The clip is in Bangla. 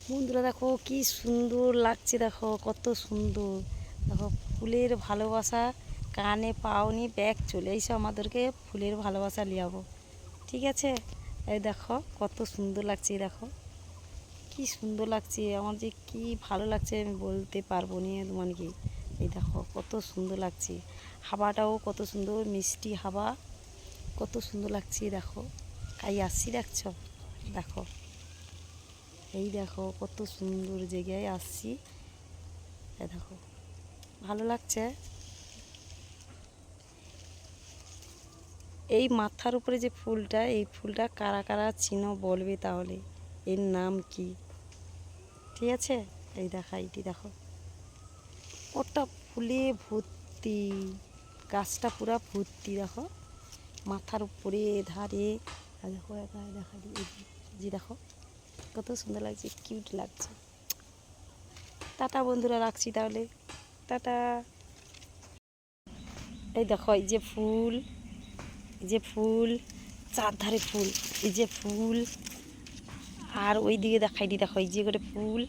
বন্ধুরা দেখো কি সুন্দর লাগছে, দেখো কত সুন্দর। দেখো ফুলের ভালোবাসা কানে পাওনি, ব্যাগ চলে এসো, আমাদেরকে ফুলের ভালোবাসা লিয়াবো, ঠিক আছে? এই দেখো কত সুন্দর লাগছে, দেখো কি সুন্দর লাগছে, আমার যে কি ভালো লাগছে আমি বলতে পারবো না তোমাকে। এই দেখো কত সুন্দর লাগছে, হাওয়াটাও কত সুন্দর, মিষ্টি হাওয়া, কত সুন্দর লাগছে। দেখো কাই আসছি, দেখছো? দেখো এই দেখো কত সুন্দর জায়গায় আসছি, এই দেখো ভালো লাগছে। এই মাথার উপরে যে ফুলটা, এই ফুলটা কারা কারা চিনো বলবে তাহলে, এর নাম কি? ঠিক আছে, এই দেখা এইটি দেখো, ওটা ফুলে ভর্তি, গাছটা পুরা ভর্তি। দেখো মাথার উপরে ধারে, দেখো একা দেখা যে দেখো কত সুন্দর লাগছে, কিউট লাগছে। টাটা বন্ধুরা, রাখছি তাহলে, টাটা। এই দেখো এই যে ফুল, এই যে ফুল, চারধারে ফুল, এই যে ফুল, আর ওই দিকে দেখাই দি, দেখো এই যে করে ফুল।